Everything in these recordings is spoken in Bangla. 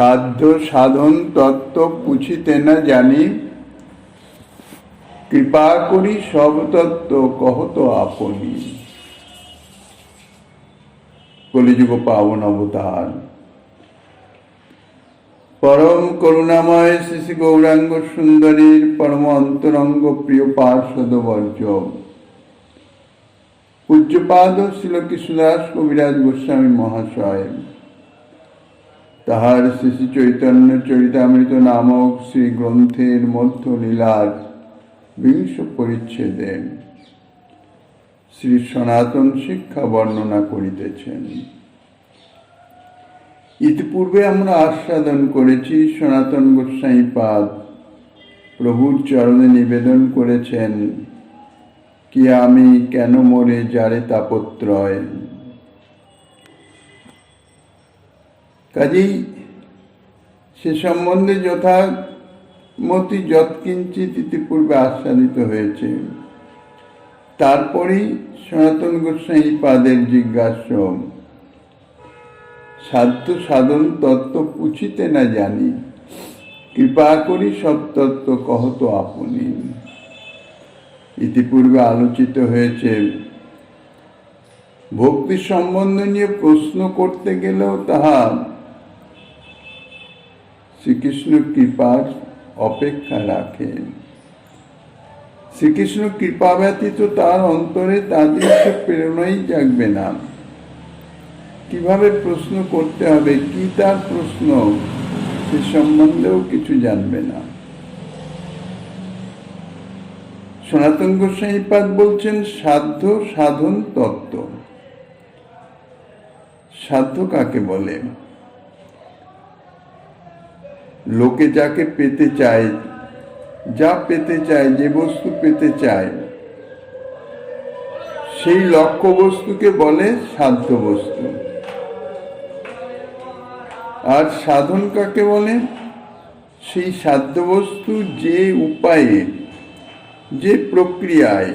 সাধ্য সাধন তত্ত্ব পুছিতে না জানি, কৃপা করি সব তত্ত্ব কহত আপনি। কলিযুগ পাবন অবতার পরম করুণাময় শ্রী শ্রী গৌরাঙ্গ সুন্দরীর পরম অন্তরঙ্গ প্রিয় পার্ষদ বর্জ পূজ্যপাদ শ্রীল কৃষ্ণদাস কবিরাজ গোস্বামী মহাশয় তাহার শ্রী শ্রী চৈতন্য চরিতামৃত নামক শ্রী গ্রন্থের মধ্য লীলার 20 পরিচ্ছেদে শ্রী সনাতন শিক্ষা বর্ণনা করিতেছেন। ইতিপূর্বে আমরা আস্বাদন করেছি সনাতন গোস্বামীপাদ প্রভুর চরণে নিবেদন করেছেন কি আমি কেন মরে যারে তাপত্রয়। কাজেই সে সম্বন্ধে যথামতি যৎকিঞ্চিৎ ইতিপূর্বে আস্বাদিত হয়েছে। তারপরেই সনাতন গোস্বামীপাদের জিজ্ঞাস্য সাধ্য সাধন তত্ত্ব পুছিতে না জানি, কৃপা করি সব তত্ত্ব কহত আপনি। ইতিপূর্বে আলোচিত হয়েছে ভক্তি সম্বন্ধ নিয়ে প্রশ্ন করতে গেলেও তাহা শ্রীকৃষ্ণ কৃপার অপেক্ষা রাখে। শ্রীকৃষ্ণ কৃপা ব্যতীত তার অন্তরে তাদের প্রেরণাই জাগবে না। কিভাবে প্রশ্ন করতে হবে, কি তার প্রশ্ন, সে সম্বন্ধেও কিছু জানবে না। সনাতন গোস্বামীপাদ বলছেন সাধ্য সাধন তত্ত্ব। সাধ্য কাকে বলে? লোকে যাকে পেতে চায়, যা পেতে চায়, যে বস্তু পেতে চায়, সেই লক্ষ্য বস্তুকে বলে সাধ্য বস্তু। আর সাধন কাকে বলে? সেই সাধ্য বস্তু যে উপায়ে, যে প্রক্রিয়ায়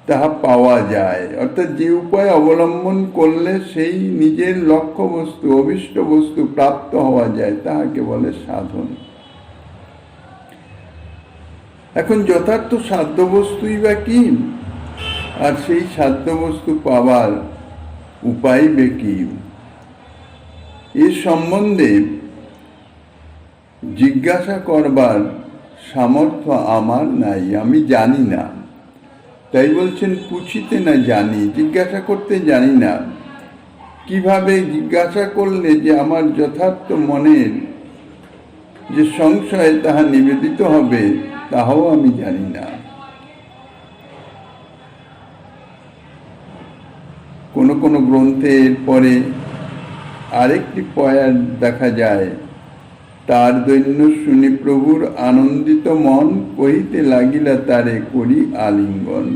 তাহা পাওয়া যায়, অর্থাৎ যে উপায় অবলম্বন করলে সেই নিজের লক্ষ্য বস্তু, অভীষ্ট বস্তু প্রাপ্ত হওয়া যায়, তাহাকে বলে সাধন। এখন যথার্থ সাধ্য বস্তুই বা কি, আর সেই সাধ্য বস্তু পাওয়ার উপায় বে কি, এ সম্বন্ধে জিজ্ঞাসা করবার সামর্থ্য আমার নাই, আমি জানি না। তাই বলছেন পুছিতে না জানি, জিজ্ঞাসা করতে জানি না। কিভাবে জিজ্ঞাসা করলে যে আমার যথার্থ মনের যে সংশয় তাহা নিবেদিত হবে, তাহাও আমি জানি না। কোন কোন গ্রন্থের পরে আরেকটি পয়ার দেখা যায়, তার দৈন্য শুনি প্রভুর আনন্দিত মন, কহিতে লাগিলা তারে করি আলিঙ্গন।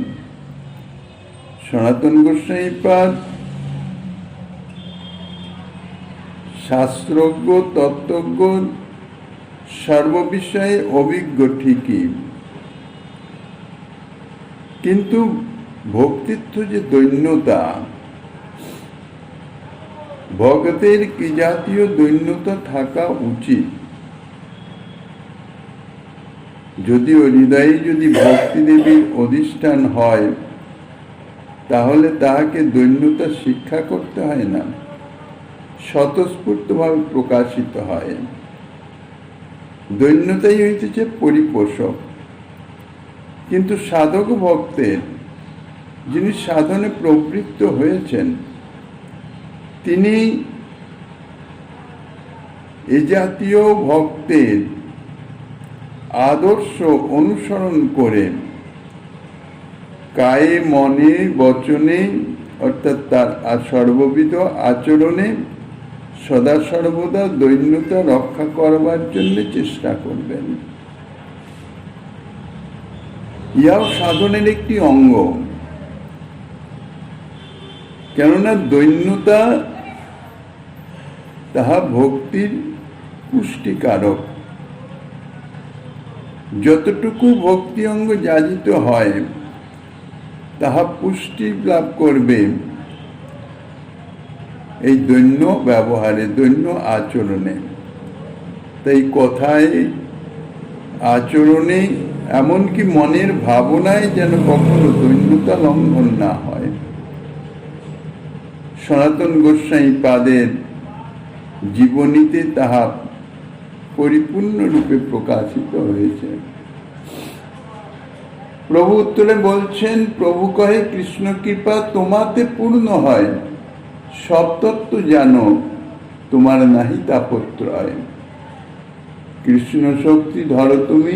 সনাতন গোস্বামীপাদ শাস্ত্রজ্ঞ, তত্ত্বজ্ঞ, সর্ববিষয়ে অভিজ্ঞ ঠিকই, কিন্তু ভক্তিত্ব যে দৈন্যতা, ভগতের কি জাতীয় দৈন্যতা থাকা উচিত। যদিও হৃদয়ে যদি ভক্তি দেবীর অধিষ্ঠান হয়, তাহলে তাহাকে দৈন্যতা শিক্ষা করতে হয় না, স্বতঃস্ফূর্তভাবে প্রকাশিত হয়। দৈন্যতাই হইতেছে পরিপোষক। কিন্তু সাধক ভক্তের, যিনি সাধনে প্রবৃত্ত হয়েছেন, তিনি এ জাতীয় ভক্তের আদর্শ অনুসরণ করে কায়ে মনে বচনে, অর্থাৎ তার সর্ববিধ আচরণে সদা সর্বদা দৈন্যতা রক্ষা করবার জন্য চেষ্টা করবেন। ইহাও সাধনের একটি অঙ্গ। কেননা দৈন্যতা তাহা ভক্তির পুষ্টিকারক। যতটুকু ভক্তি অঙ্গ যাজিত হয়, তাহা পুষ্টি লাভ করবে এই দৈন্য ব্যবহারে, দৈন্য আচরণে। তাই কথায়, আচরণে, এমনকি মনের ভাবনায় যেন কখনো দৈন্যতা লঙ্ঘন না হয়। সনাতন গোস্বামী পাদের জীবনীতে তাহা পরিপূর্ণরূপে প্রকাশিত হয়েছে। প্রভু উত্তরে বলছেন, প্রভু কহে কৃষ্ণ কৃপা তোমাতে পূর্ণ হয়, সব তত্ত্ব জানো তোমার নাহি তাপত্রয়। কৃষ্ণ শক্তি ধরো তুমি,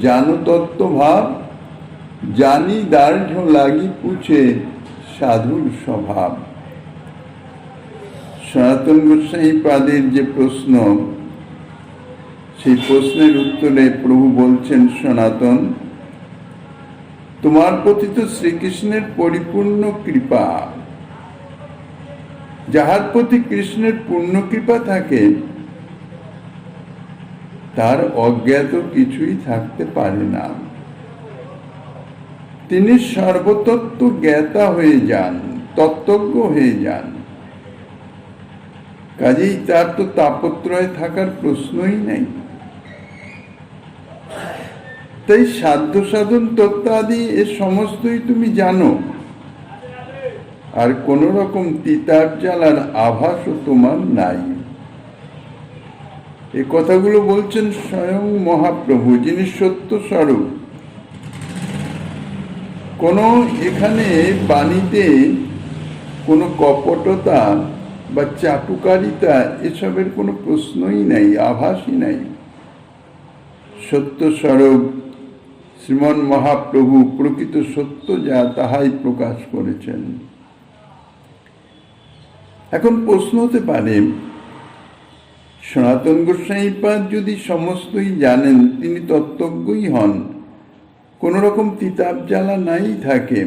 জানো তত্ত্ব ভাব, জানি দার্ঢ লাগি পুছে সাধুর স্বভাব। সনাতন গোস্বামী পাদের যে প্রশ্ন, সেই প্রশ্নের উত্তরে প্রভু বলছেন, সনাতন, তোমার প্রতি তো শ্রীকৃষ্ণের পরিপূর্ণ কৃপা। যাহার প্রতি কৃষ্ণের পূর্ণ কৃপা থাকে, তার অজ্ঞাত কিছুই থাকতে পারে না। তিনি সর্বতত্ত্ব জ্ঞাতা হয়ে যান, তত্ত্বজ্ঞ হয়ে যান। কাজেই তার তো তাপত্রয় থাকার প্রশ্নই নেই। তাই সাধ্য সাধন তত্ত্ব আদি এ সমস্তই তুমি জানো, আর কোন রকম তিতার জ্বালার আভাসও তোমার নাই। এ কথাগুলো বলছেন স্বয়ং মহাপ্রভু, যিনি সত্য স্বরূপ। কোনো এখানে বাণীতে কোনো কপটতা বা চাটুকারিতা এসবের কোনো প্রশ্নই নাই, আভাসই নাই। সত্য স্বরূপ শ্রীমন মহাপ্রভু প্রকৃত সত্য যা তাহাই প্রকাশ করেছেন। এখন প্রশ্ন হতে পারে, সনাতন গোস্বামীপাদ যদি সমস্তই জানেন, তিনি তত্ত্বজ্ঞই হন, কোন রকম তিতাব জ্বালা নাই থাকে,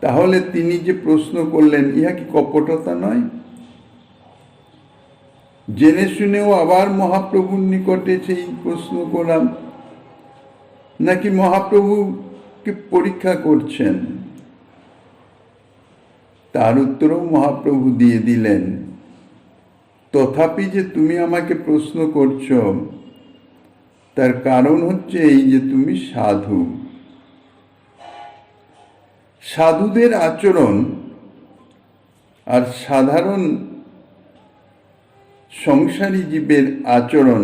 তাহলে তিনি যে প্রশ্ন করলেন, ইহা কি কপটতা নয়? জেনে শুনেও আবার মহাপ্রভুর নিকটে সেই প্রশ্ন করা, নাকি মহাপ্রভুকে পরীক্ষা করছেন? তার উত্তরও মহাপ্রভু দিয়ে দিলেন, তথাপি যে তুমি আমাকে প্রশ্ন করছো, তার কারণ হচ্ছে এই যে তুমি সাধু। সাধুদের আচরণ আর সাধারণ সংসারী জীবের আচরণ,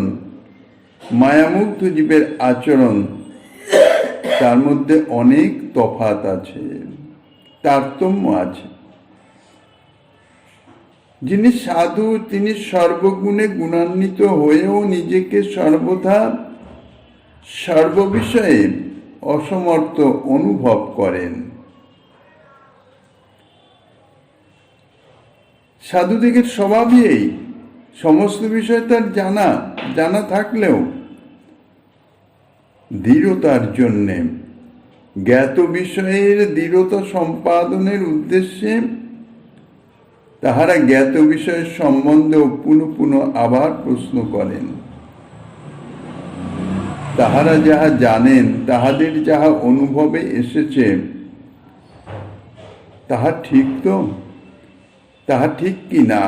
মায়ামুগ্ধ জীবের আচরণ, তার মধ্যে অনেক তফাৎ আছে, তারতম্য আছে। যিনি সাধু, তিনি সর্বগুণে গুণান্বিত হয়েও নিজেকে সর্বদা সর্ববিষয়ে অসমর্থ অনুভব করেন। সাধুদিগের স্বভাবই এই, সমস্ত বিষয় তার জানা থাকলেও দৃঢ়তার জন্যে, জ্ঞাত বিষয়ের দৃঢ়তা সম্পাদনের উদ্দেশ্যে তাহারা জ্ঞাত বিষয়ের সম্বন্ধেও পুনঃ পুনঃ আবার প্রশ্ন করেন। তাহারা যাহা জানেন, তাহাদের যাহা অনুভবে এসেছে, তাহা ঠিক তো, তাহা ঠিক কি না,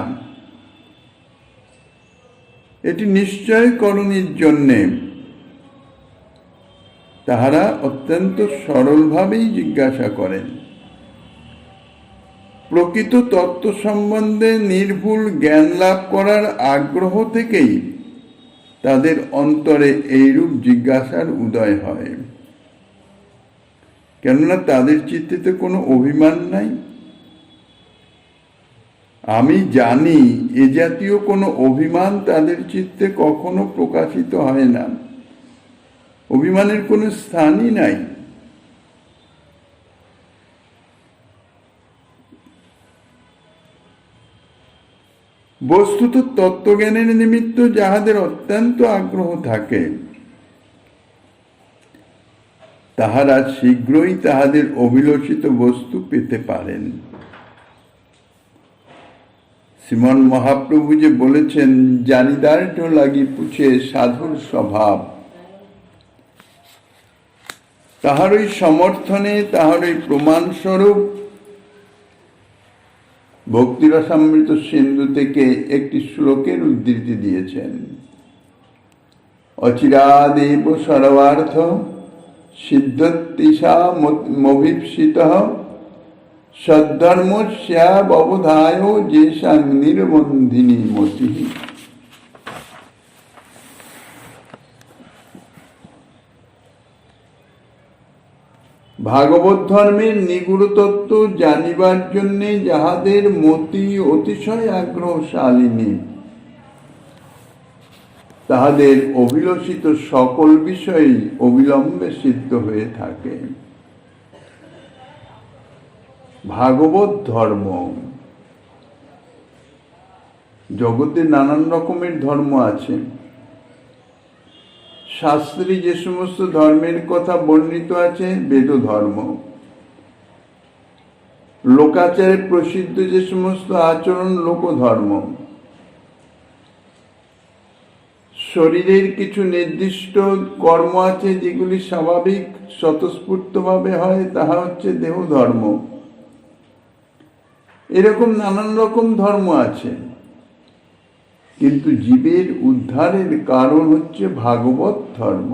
এটি নিশ্চয় করণের জন্যে তাহারা অত্যন্ত সরলভাবেই জিজ্ঞাসা করেন। প্রকৃত তত্ত্ব সম্বন্ধে নির্ভুল জ্ঞান লাভ করার আগ্রহ থেকেই তাদের অন্তরে এইরূপ জিজ্ঞাসার উদয় হয়। কেননা তাদের চিত্তে কোনো অভিমান নাই। আমি জানি, এ জাতীয় কোনো অভিমান তাদের চিত্তে কখনো প্রকাশিত হয় না। অভিমানের কোনো স্থানই নাই। বস্তুত তত্ত্বজ্ঞানের নিমিত্ত যাহাদের অত্যন্ত আগ্রহ থাকে, তাহারা শীঘ্রই তাহাদের অভিলষিত বস্তু পেতে পারেন। শ্রীমন মহাপ্রভু যে বলেছেন, জানিদার্ঢ লাগি পুছে সাধুর স্বভাব, তাহারই সমর্থনে, তাহারই প্রমাণস্বরূপ ভক্তিরসামৃত সিন্ধু থেকে একটি শ্লোকের উদ্ধৃতি দিয়েছেন। অচিরাদেব সর্বার্থ সিদ্ধতিশা মভীপ্সিত সদ্ধর্মস্যাবধায় যেষাং নির্বন্ধিনী মতি। ভাগবত ধর্মের নিগুড় তত্ত্ব জানিবার জন্যে যাহাদের মতি অতিশয় আগ্রহশালিনী, তাহাদের অভিলষিত সকল বিষয়ই অবিলম্বে সিদ্ধ হয়ে থাকে। ভাগবত ধর্ম, জগতে নানান রকমের ধর্ম আছে। শাস্ত্রে যে সমস্ত ধর্মের কথা বর্ণিত আছে বেদ ধর্ম, লোকাচারে প্রসিদ্ধ যে সমস্ত আচরণ লোকধর্ম, শরীরের কিছু নির্দিষ্ট কর্ম আছে যেগুলি স্বাভাবিক স্বতঃস্ফূর্তভাবে হয়, তাহা হচ্ছে দেহ ধর্ম। এরকম নানান রকম ধর্ম আছে, কিন্তু জীবের উদ্ধারের কারণ হচ্ছে ভাগবত ধর্ম।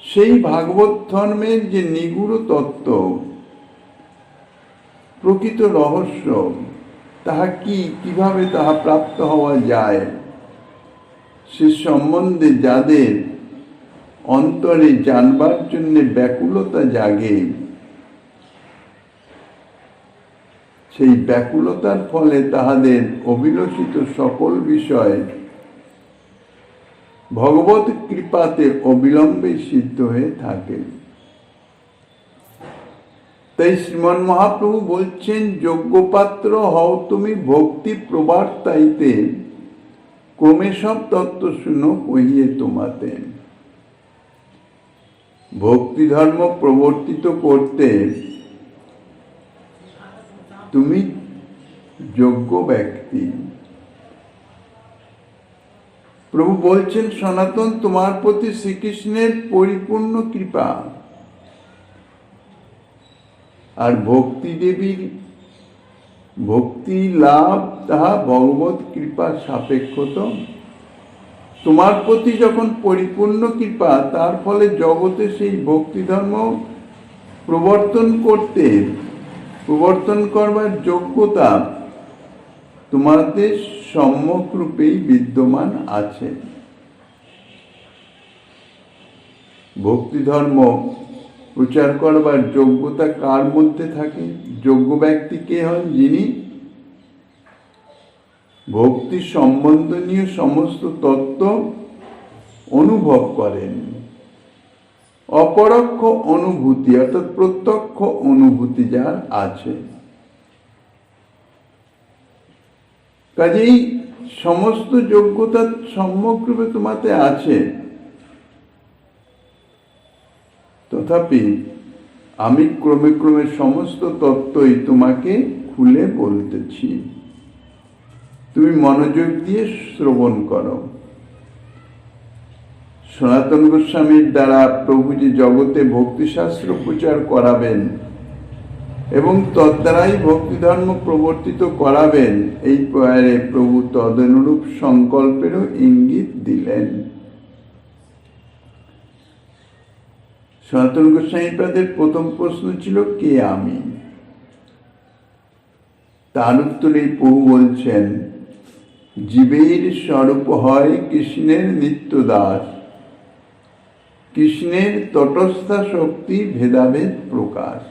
সেই ভাগবত ধর্মের যে নিগুড় তত্ত্ব, প্রকৃত রহস্য, তাহা কি, কিভাবে তাহা প্রাপ্ত হওয়া যায়, সে সম্বন্ধে যাদের অন্তরে জানবার জন্য ব্যাকুলতা জাগে, সেই ব্যাকুলতার ফলে তাহাদের অভিলষিত সকল বিষয় ভগবত কৃপাতে অবিলম্বে সিদ্ধ হয়ে থাকে। তাই শ্রীমন মহাপ্রভু বলছেন, যোগ্যপাত্র হও তুমি ভক্তি প্রবর্তাইতে, ক্রমে সব তত্ত্ব শুনো কহিয়ে তোমাতে। ভক্তি ধর্ম প্রবর্তিত করতে তুমি যোগ্য ব্যক্তি। প্রভু বলছেন, সনাতন, তোমার প্রতি শ্রীকৃষ্ণের পরিপূর্ণ কৃপা, আর ভক্তি দেবীর ভক্তি লাভ তাহা ভগবত কৃপা সাপেক্ষত। তোমার প্রতি যখন পরিপূর্ণ কৃপা, তার ফলে জগতে সেই ভক্তি ধর্ম প্রবর্তন করবার যোগ্যতা তোমাদের সম্যক রূপেই বিদ্যমান আছে। ভক্তি ধর্ম প্রচার করবার যোগ্যতা কার মধ্যে থাকে? যোগ্য ব্যক্তি কে হন? যিনি ভক্তি সম্বন্ধনীয় সমস্ত তত্ত্ব অনুভব করেন। অপরোক্ষ অনুভূতি অর্থাৎ প্রত্যক্ষ অনুভূতি যার আছে। কাজেই সমস্ত যোগ্যতা সম্যকরূপে তোমাতে আছে, তথাপি আমি ক্রমে ক্রমে সমস্ত তত্ত্বই তোমাকে খুলে বলতেছি, তুমি মনোযোগ দিয়ে শ্রবণ করো। সনাতন গোস্বামীর দ্বারা প্রভু যে জগতে ভক্তিশাস্ত্র প্রচার করাবেন এবং তদ্বারাই ভক্তি ধর্ম প্রবর্তিত করাবেন, এই প্রয়ারে প্রভু তদনুরূপ সংকল্পেরও ইঙ্গিত দিলেন। সনাতন গোস্বামীপাদের প্রথম প্রশ্ন ছিল, কে আমি? তার উত্তরে প্রভু বলছেন, জীবের স্বরূপ হয় কৃষ্ণের নিত্য দাস, কৃষ্ণের তটস্থা শক্তি ভেদাভেদ প্রকাশ।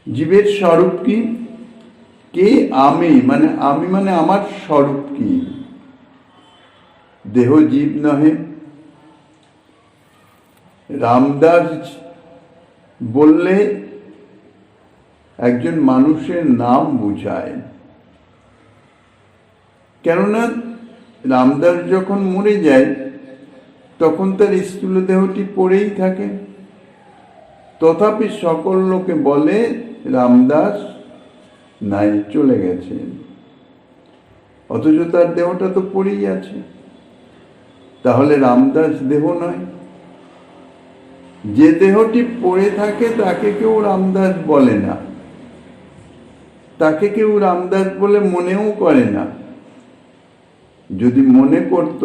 জীবের স্বরূপ কি? কে আমি? আমি মানে আমার স্বরূপ কি? দেহ জীব নহে। রামদাস বললে একজন মানুষের নাম বুঝায়, কেননা রামদাস যখন মরে যায় তখন তার স্থূল দেহটি পড়েই থাকে, তথাপি সকল লোকে বলে রামদাস নাই, চলে গেছে, অথচ তার দেহটা তো পড়েই আছে। তাহলে রামদাস দেহ নয়। যে দেহটি পড়ে থাকে তাকে কেউ রামদাস বলে না, তাকে কেউ রামদাস বলে মনেও করে না। যদি মনে করত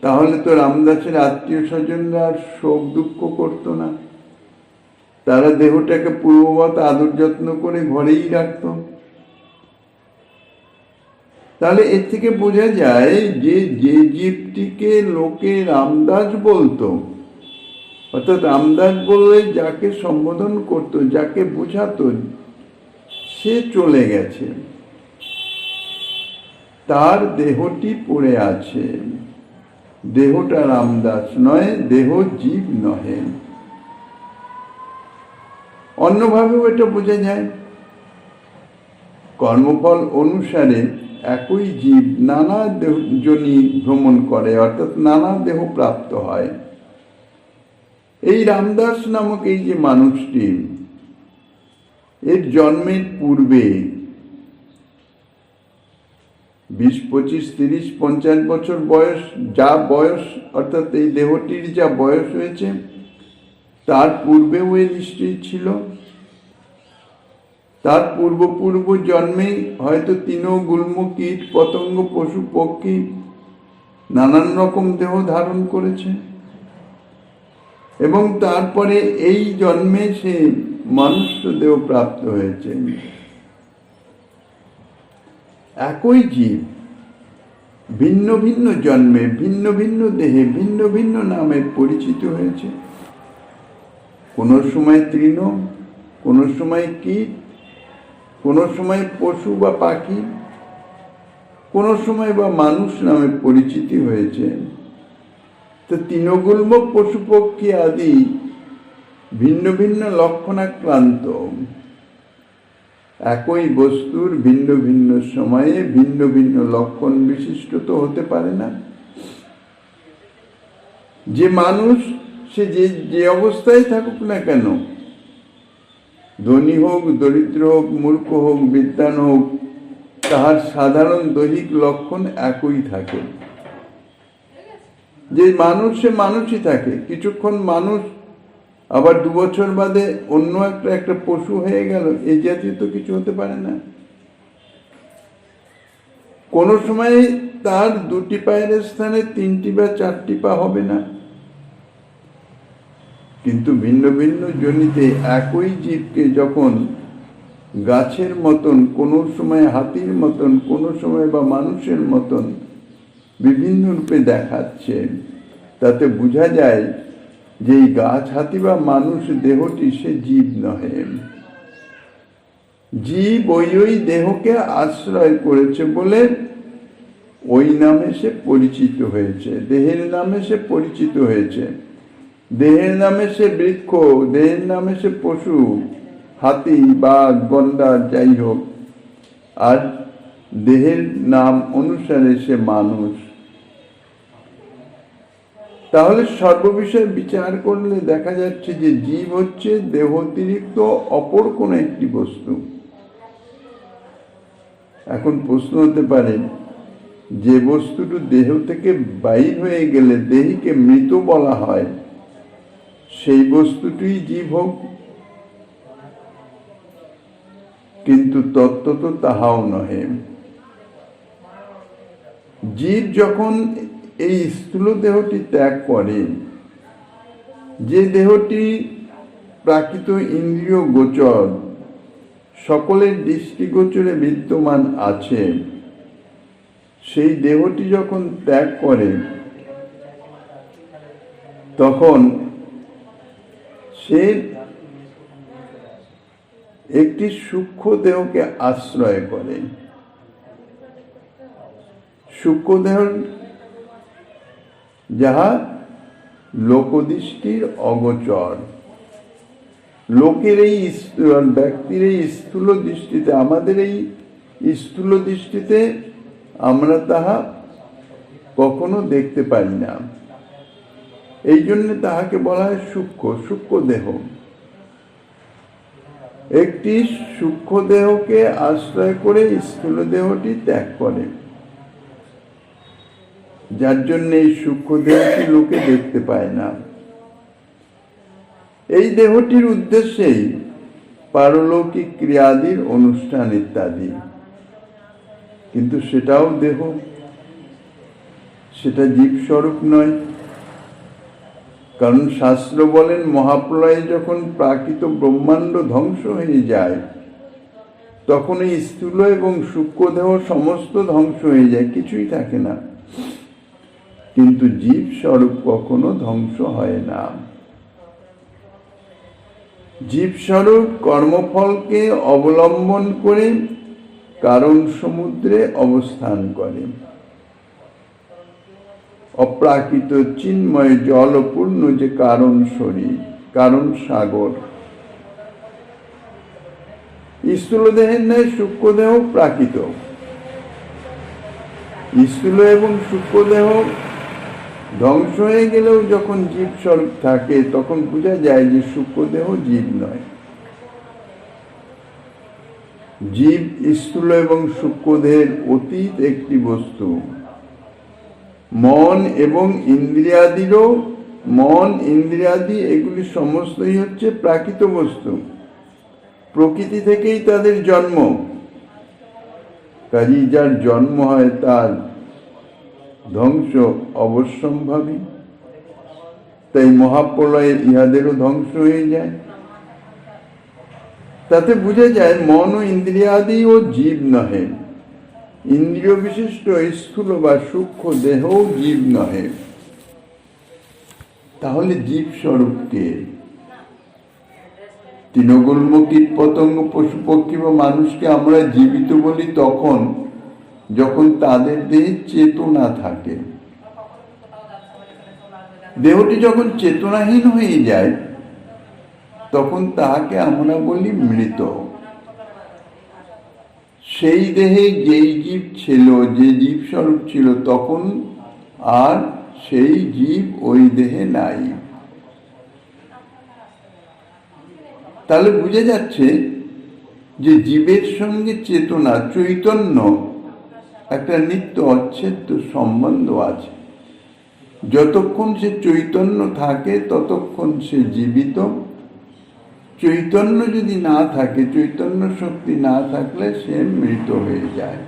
তাহলে তো রামদাসের আত্মীয় স্বজনরা আর শোক দুঃখ করতো না, তারা দেহটাকে পূর্ববৎ আদর যত্ন করে ঘরেই রাখত। তাহলে এর থেকে বোঝা যায় যে যে জীবটিকে লোকে রামদাস বলতো, অর্থাৎ রামদাস বললে যাকে সম্বোধন করত, যাকে বোঝাতো, সে চলে গেছে, তার দেহটি পড়ে আছে। দেহটা রামদাস নয়, দেহ জীব নহে। অন্যভাবেও এটা বোঝা যায়, কর্মফল অনুসারে একই জীব নানা যোনি ভ্রমণ করে, অর্থাৎ নানা দেহ প্রাপ্ত হয়। এই রামদাস নামক এই যে মানুষটি, এর জন্মের পূর্বে 20, 25, 30, 50 বছর বয়স, যা বয়স অর্থাৎ এই দেহটির যা বয়স হয়েছে, তার পূর্বেও এ নিশ্চয়ই ছিল। তার পূর্ব জন্মে হয়তো তৃণগুল্ম কীট পতঙ্গ পশু পক্ষী নানান রকম দেহ ধারণ করেছে, এবং তারপরে এই জন্মে সে মনুষ্য দেহ প্রাপ্ত হয়েছে। একই জীব ভিন্ন ভিন্ন জন্মে ভিন্ন ভিন্ন দেহে ভিন্ন ভিন্ন নামে পরিচিত হয়েছে। কোনো সময় তৃণ, কোনো সময় কীট, কোনো সময় পশু বা পাখি, কোনো সময় বা মানুষ নামে পরিচিতি হয়েছে। তো তৃণগুল্ম পশু পক্ষী আদি ভিন্ন ভিন্ন লক্ষণাক্রান্ত, একই বস্তুর ভিন্ন ভিন্ন সময়ে ভিন্ন ভিন্ন লক্ষণ বিশিষ্ট তো হতে পারে না। যে মানুষ সে যে অবস্থায় থাকুক না কেন, ধনী হোক, দরিদ্র হোক, মূর্খ হোক, বিদ্বান হোক, তাহার সাধারণ দৈহিক লক্ষণ একই থাকে। যে মানুষ সে মানুষই থাকে, কিছুক্ষণ মানুষ, আবার 2 বছর বাদে অন্য একটা পশু হয়ে গেল, এই জাতীয় তো কিছু হতে পারে না। কোনো সময় তার 2টি পায়ের স্থানে 3টি বা 4টি পা হবে না, কিন্তু ভিন্ন ভিন্ন যোনিতে একই জীবকে যখন গাছের মতন, কোনো সময় হাতির মতন, কোনো সময় বা মানুষের মতন বিভিন্ন রূপে দেখাচ্ছে, তাতে বোঝা যায় যে এই গাছ, হাতি বা মানুষ দেহটি সে জীব নহে। জীব ওই দেহকে আশ্রয় করেছে বলে ওই নামে সে পরিচিত হয়েছে, দেহের নামে সে পরিচিত হয়েছে। দেহের নামে সে বৃক্ষ, দেহের নামে সে পশু, হাতি বা গন্ডার যাই হোক, আর দেহের নাম অনুসারে সে মানুষ। তাহলে সর্ববিষয়ে বিচার করলে দেখা যাচ্ছে যে জীব হচ্ছে দেহ অতিরিক্ত অপর কোনো একটি বস্তু। এখন প্রশ্ন হতে পারে, যে বস্তুটি দেহ থেকে বাহির হয়ে গেলে দেহীকে মৃত বলা হয়, সেই বস্তুটি জীব হোক, কিন্তু তত্ত্ব তো তাহাও নহে। জীব যখন এই স্থূল দেহটি ত্যাগ করে, যে দেহটি প্রাকৃত ইন্দ্রিয় গোচর, সকলের দৃষ্টিগোচরে বিদ্যমান আছে, সেই দেহটি যখন ত্যাগ করে, তখন সে একটি সূক্ষ্ম দেহকে আশ্রয় করে। সূক্ষ্ম দেহ যাহা লোকদৃষ্টির অগোচর, লোকের এই ব্যক্তির এই স্থূল দৃষ্টিতে, আমাদের এই স্থূল দৃষ্টিতে আমরা তাহা কখনো দেখতে পারি না। এই জন্য তাহাকে বলা হয় সূক্ষ্ম দেহ। একটি সূক্ষ্ম দেহকে আশ্রয় করে স্থূল দেহটি ত্যাগ করে, যার জন্য এই সূক্ষ্ম দেহটি লোকে দেখতে পায় না। এই দেহটির উদ্দেশ্যেই পারলৌকিক ক্রিয়াদির অনুষ্ঠান ইত্যাদি, কিন্তু সেটাও দেহ, সেটা জীব স্বরূপ নয়। কারণ শাস্ত্র বলেন মহাপ্রলয়ে যখন প্রাকৃত ব্রহ্মাণ্ড ধ্বংস হয়ে যায় তখন এই স্থূল এবং সূক্ষ্ম দেহ সমস্ত ধ্বংস হয়ে যায়, কিছুই থাকে না। কিন্তু জীব স্বরূপ কখনো ধ্বংস হয় না। জীব স্বরূপ কর্মফলকে অবলম্বন করে কারণ সমুদ্রে অবস্থান করে। অপ্রাকৃত চিন্ময় জলপূর্ণ যে কারণ শরীর, কারণ সাগর। স্থূল দেহের ন্যায় সূক্ষ্ম দেহ প্রাকৃত। স্থূল এবং সূক্ষ্ম দেহ ধ্বংস হয়ে গেলেও যখন জীব স্বরূপ থাকে তখন বোঝা যায় যে সূক্ষ্ম দেহ জীব নয়। জীব স্থূল এবং সূক্ষ্ম দেহের অতীত একটি বস্তু। মন এবং ইন্দ্রিয়াদিরও, মন ইন্দ্রিয়াদি এগুলি সমস্তই হচ্ছে প্রাকৃত বস্তু। প্রকৃতি থেকেই তাদের জন্ম। কাজেই যার জন্ম হয় তার ধ্বংস অবশ্যম্ভাবী। তাই মহাপ্রলয়ে ইহাদেরও ধ্বংস হয়ে যায়। তাতে বোঝা যায় মন ও ইন্দ্রিয়াদি ও জীব নহে। ইন্দ্রিয় বিশিষ্ট স্থূল বা সূক্ষ্ম দেহও জীব নহে। তাহলে জীব স্বরূপ কে? তৃণগুল্ম কীট পতঙ্গ পশু পক্ষী বা মানুষকে আমরা জীবিত বলি তখন যখন তাদের দেহে চেতনা থাকে। দেহটি যখন চেতনাহীন হয়ে যায় তখন তাহাকে আমরা বলি মৃত। সেই দেহে যেই জীব ছিল, যে জীব স্বরূপ ছিল, তখন আর সেই জীব ওই দেহে নাই। তাহলে বুঝে যাচ্ছে যে জীবের সঙ্গে চেতনা, চৈতন্য একটা নিত্য অচ্ছেদ্য সম্বন্ধ আছে। যতক্ষণ সে চৈতন্য থাকে ততক্ষণ সে জীবিত। চৈতন্য যদি না থাকে, চৈতন্য শক্তি না থাকলে সে মৃত হয়ে যায়।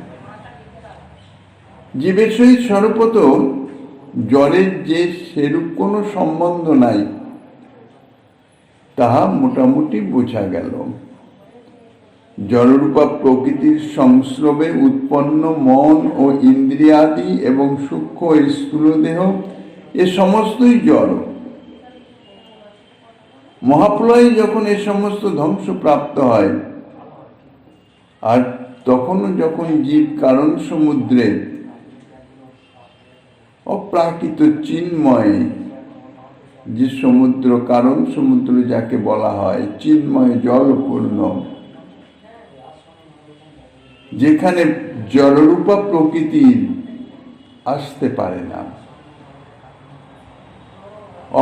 জীবের সহিত স্বরূপত জড়ের যে সেরূপ কোনো সম্বন্ধ নাই তাহা মোটামুটি বোঝা গেল। জড়রূপা প্রকৃতির সংস্রবে উৎপন্ন মন ও ইন্দ্রিয়াদি এবং সূক্ষ্ম স্থূল দেহ এ সমস্তই জড়। মহাপ্রলয়ে যখন এ সমস্ত ধ্বংস প্রাপ্ত হয় আর তখনও যখন জীব কারণ সমুদ্রে অপ্রাকৃত চিন্ময় যে সমুদ্র, কারণ সমুদ্র যাকে বলা হয়, চিন্ময় জলপূর্ণ, যেখানে জড়রূপা প্রকৃতি আসতে পারে না।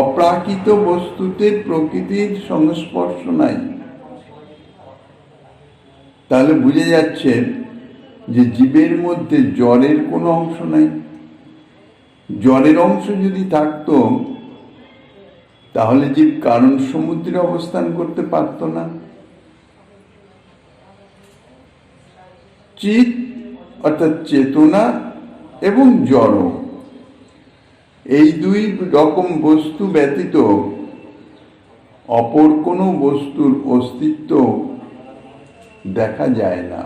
অপ্রাকৃত বস্তুতে প্রকৃতির সংস্পর্শ নাই। তাহলে বুঝে যাচ্ছে যে জীবের মধ্যে জড়ের কোনো অংশ নাই। জড়ের অংশ যদি থাকতো তাহলে জীব কারণ সমুদ্রে অবস্থান করতে পারত না। চিত অর্থাৎ চেতনা এবং জড়, এই দুই রকম বস্তু ব্যতীত অপর কোনো বস্তুর অস্তিত্ব দেখা যায় না।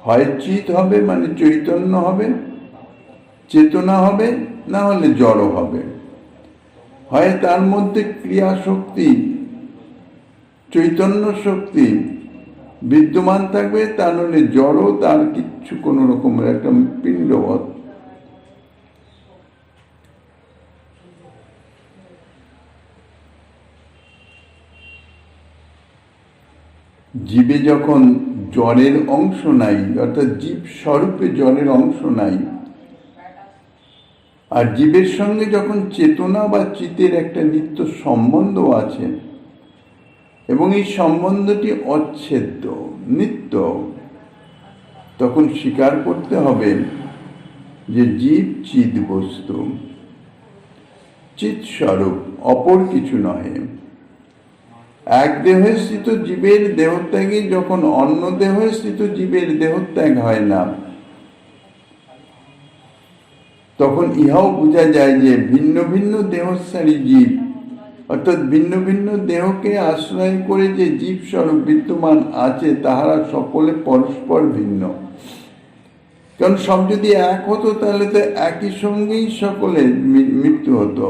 হয় চিত হবে মানে চৈতন্য হবে, চেতনা হবে, না হলে জড় হবে। হয় তার মধ্যে ক্রিয়া শক্তি, চৈতন্য শক্তি বিদ্যমান থাকবে, তা নইলে জড়, তার কিচ্ছু কোনো রকমের একটা পিণ্ডবৎ। জীবে যখন জড়ের অংশ নাই, অর্থাৎ জীব স্বরূপে জড়ের অংশ নাই, আর জীবের সঙ্গে যখন চেতনা বা চিতের একটা নিত্য সম্বন্ধ আছে এবং এই সম্বন্ধটি অচ্ছেদ্য, নিত্য, তখন স্বীকার করতে হবে যে জীব চিৎ বস্তু, চিৎ স্বরূপ, অপর কিছু নহে। এক দেহে স্থিত জীবের দেহত্যাগে যখন অন্য দেহে স্থিত জীবের দেহত্যাগ হয় না, তখন ইহাও বোঝা যায় যে ভিন্ন ভিন্ন দেহস্থারী জীব, অর্থাৎ ভিন্ন ভিন্ন দেহকে আশ্রয় করে যে জীব স্বরূপ বিদ্যমান আছে, তাহারা সকলে পরস্পর ভিন্ন। কারণ সব যদি এক হতো তাহলে তো একই সঙ্গেই সকলে মৃত্যু হতো।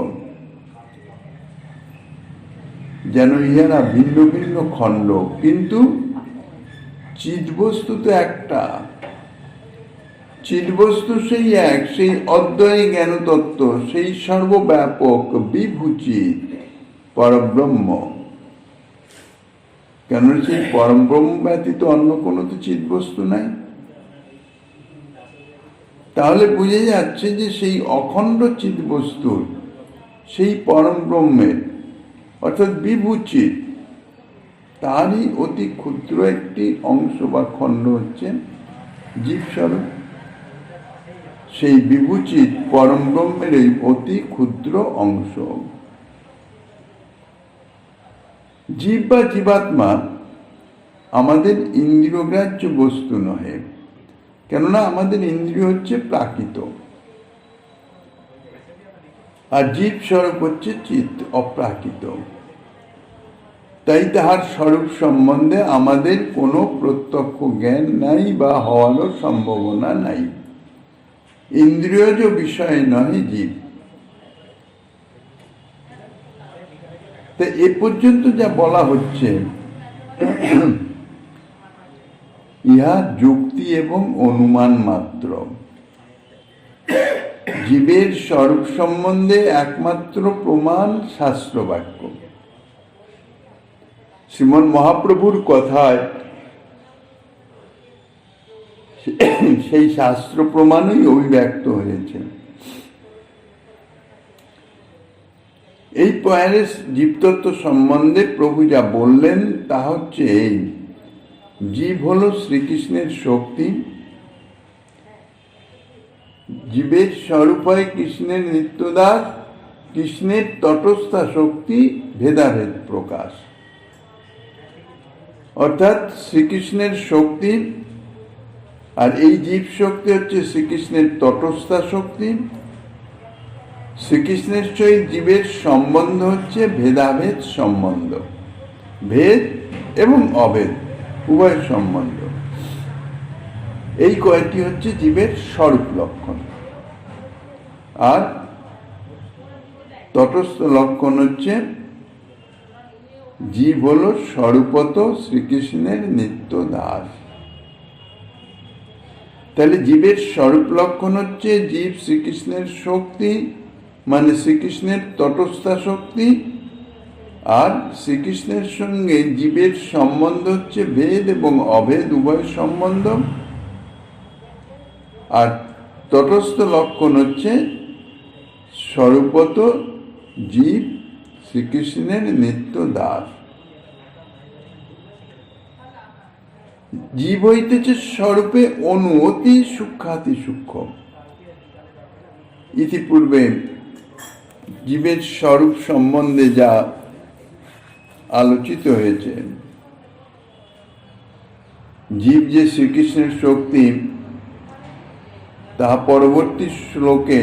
যেন ইহারা ভিন্ন ভিন্ন খণ্ড, কিন্তু চিদ্বস্তু তো একটা। চিদ্বস্তু সেই এক, সেই অদ্বয় জ্ঞান তত্ত্ব, সেই সর্বব্যাপক বিভূচিত পরব্রহ্ম। কেন সেই পরব্রহ্ম ব্যতীত অন্য কোনো তো চিদ্বস্তু নাই। তাহলে বুঝে যাচ্ছে যে সেই অখণ্ড চিদ্বস্তুর, সেই পরম ব্রহ্মের অর্থাৎ বিভূচিত, তারই অতি ক্ষুদ্র একটি অংশ বা খণ্ড হচ্ছে জীবস্বরূপ। সেই বিভূচিত পরম ব্রহ্মের এই অতি ক্ষুদ্র অংশ। জীব বা জীবাত্মা আমাদের ইন্দ্রিয়গ্রাহ্য বস্তু নহে, কেননা আমাদের ইন্দ্রিয় হচ্ছে প্রাকৃত, আর জীব স্বরূপ হচ্ছে চিৎ, অপ্রাকৃত। তাই তাহার স্বরূপ সম্বন্ধে আমাদের কোনো প্রত্যক্ষ জ্ঞান নাই বা হওয়ারও সম্ভাবনা নাই। ইন্দ্রিয়জ বিষয় নহে জীব। তো এ পর্যন্ত যা বলা হচ্ছে ইহা যুক্তি এবং অনুমান মাত্র। জীবের স্বরূপ সম্বন্ধে একমাত্র প্রমাণ শাস্ত্র বাক্য। শ্রীমন মহাপ্রভুর কথায় সেই শাস্ত্র প্রমাণই অভিব্যক্ত হয়েছে। এই পয়েন্টে জীবতত্ত্ব সম্বন্ধে প্রভু যা বললেন তা হচ্ছে এই: জীব হল শ্রীকৃষ্ণের শক্তি, জীবের স্বরূপ হয় কৃষ্ণের নিত্যদাস, কৃষ্ণের তটস্থা শক্তি ভেদাভেদ প্রকাশ। অর্থাৎ শ্রীকৃষ্ণের শক্তি, আর এই জীব শক্তি হচ্ছে শ্রীকৃষ্ণের তটস্থা শক্তি। শ্রীকৃষ্ণের সহিত জীবের সম্বন্ধ হচ্ছে ভেদাভেদ সম্বন্ধ, ভেদ এবং অভেদ উভয় সম্বন্ধ। এই কয়টি হচ্ছে জীবের স্বরূপ লক্ষণ, আর তটস্থ লক্ষণ হচ্ছে জীব হল স্বরূপত শ্রীকৃষ্ণের নিত্য দাস। তাহলে জীবের স্বরূপ লক্ষণ হচ্ছে জীব শ্রীকৃষ্ণের শক্তি, মানে শ্রীকৃষ্ণের তটস্থা শক্তি, আর শ্রীকৃষ্ণের সঙ্গে জীবের সম্বন্ধ হচ্ছে ভেদ এবং অভেদ উভয় সম্বন্ধ। আর তটস্থ লক্ষণ হচ্ছে স্বরূপত জীব শ্রীকৃষ্ণের নিত্য দাস। জীব হইতেছে স্বরূপে অনু, অতি সূক্ষ্মাতি সূক্ষ্ম। ইতিপূর্বে জীবের স্বরূপ সম্বন্ধে যা আলোচিত হয়েছে, জীব যে শ্রীকৃষ্ণের শক্তি, তা পরবর্তী শ্লোকে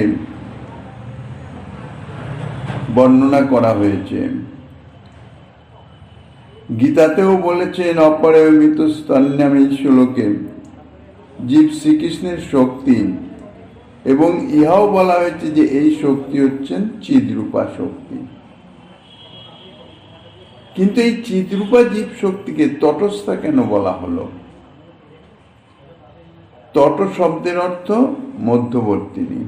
বর্ণনা করা হয়েছে। গীতাতেও বলেছেন অপরে মৃত স্তন্যাম, এই শ্লোকে জীব শ্রীকৃষ্ণের শক্তি, এবং ইহাও বলা হয়েছে যে এই শক্তি হচ্ছেন চিদ্রূপা শক্তি। কিন্তু এই চিদ্রূপা জীব শক্তিকে তটস্থা কেন বলা হলো? তট শব্দের অর্থ মধ্যবর্তিনী।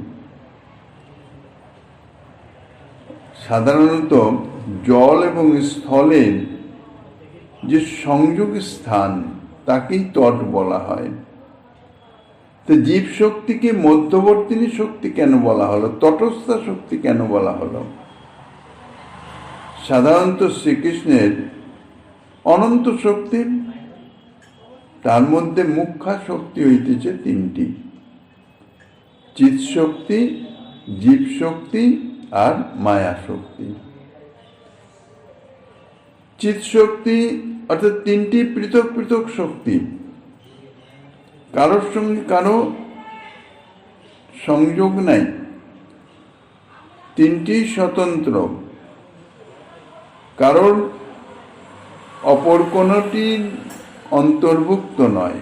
সাধারণত জল এবং স্থলের যে সংযোগ স্থান তাকেই তট বলা হয়। তো জীব শক্তিকে মধ্যবর্তিনী শক্তি কেন বলা হলো, তটস্থা শক্তি কেন বলা হলো? সাধারণত শ্রীকৃষ্ণের অনন্ত শক্তি, তার মধ্যে মুখ্য শক্তি হইতেছে তিনটি: চিৎ শক্তি, জীব শক্তি আর মায়া শক্তি। চিৎ শক্তি অর্থাৎ তিনটি পৃথক পৃথক শক্তি, কারোর সঙ্গে কারো সংযোগ নাই, তিনটি স্বতন্ত্র, কারণ অপর কোনটির অন্তর্ভুক্ত নয়।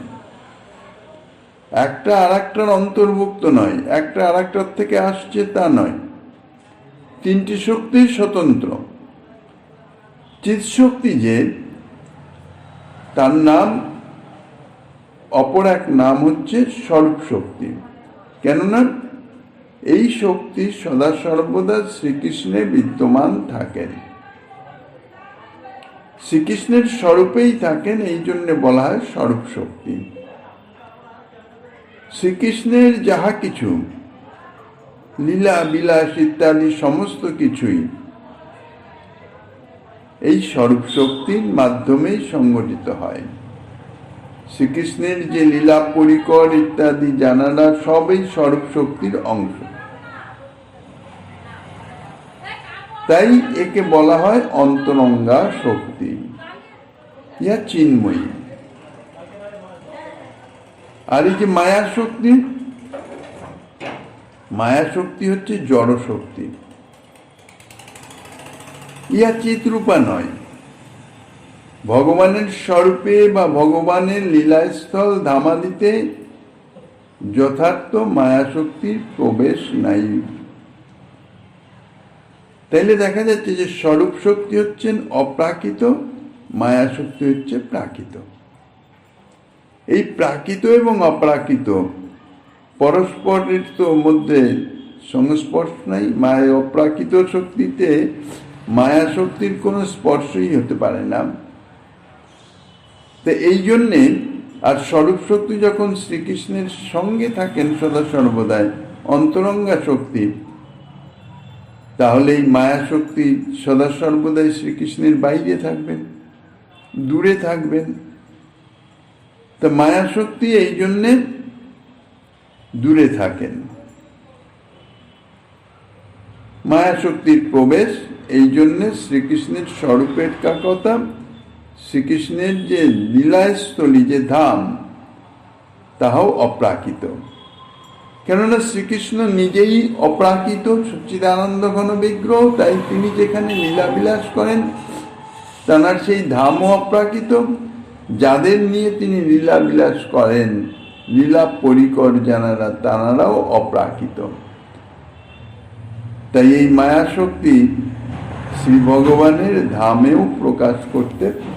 একটা আর একটার অন্তর্ভুক্ত নয়, একটা আর একটার থেকে আসছে তা নয়। তিনটি শক্তি স্বতন্ত্র। চিৎশক্তি যে, তার নাম, অপর এক নাম হচ্ছে স্বরূপ শক্তি। কেননা এই শক্তি সদা সর্বদা শ্রীকৃষ্ণে বিদ্যমান থাকেন, শ্রীকৃষ্ণের স্বরূপেই থাকেন, এই জন্য বলা হয় স্বরূপ শক্তি। শ্রীকৃষ্ণের যাহা কিছু লীলা বিলাস ইত্যাদি সমস্ত কিছুই এই স্বরূপ শক্তির মাধ্যমেই সংগঠিত হয়। শ্রীকৃষ্ণের যে লীলা পরিকর ইত্যাদি জানালা সবই স্বরূপ শক্তির অংশ। তাই একে বলা হয় অন্তরঙ্গা শক্তি, ইয়া চিন্ময়ী। আর এই যে মায়া শক্তি, মায়া শক্তি হচ্ছে জড় শক্তি, ইহা চিৎরূপা নয়। ভগবানের স্বরূপে বা ভগবানের লীলাস্থল ধামাদিতে যথার্থ মায়া শক্তির প্রবেশ নাই। তাইলে দেখা যাচ্ছে যে স্বরূপ শক্তি হচ্ছেন অপ্রাকৃত, মায়া শক্তি হচ্ছে প্রাকৃত। এই প্রাকৃত এবং অপ্রাকৃত পরস্পরের তো মধ্যে সংস্পর্শ নাই। মায়া অপ্রাকৃত শক্তিতে মায়া শক্তির কোনো স্পর্শই হতে পারে না। তো এই জন্যে, আর স্বরূপ শক্তি যখন শ্রীকৃষ্ণের সঙ্গে থাকেন সদা সর্বদাই, অন্তরঙ্গা শক্তি, তাহলে এই মায়া শক্তি সদা সর্বদাই শ্রীকৃষ্ণের বাইরে থাকবেন, দূরে থাকবেন। তা মায়া শক্তি এই জন্যে দূরে থাকেন। মায়া শক্তির প্রবেশ এই জন্যে শ্রীকৃষ্ণের স্বরূপের কথা, শ্রীকৃষ্ণের যে লীলাস্থলী, যে ধাম, তাহাও অপ্রাকৃত। কেননা শ্রীকৃষ্ণ নিজেই অপ্রাকৃত সচ্চিদানন্দ ঘন বিগ্রহ, তাই তিনি যেখানে লীলাবিলাস করেন তাঁর সেই ধামও অপ্রাকৃত। যাদের নিয়ে তিনি লীলাবিলাস করেন, লীলা পরিকর যারা, তাঁরাও অপ্রাকৃত। তাই এই মায়া শক্তি শ্রী ভগবানের ধামেও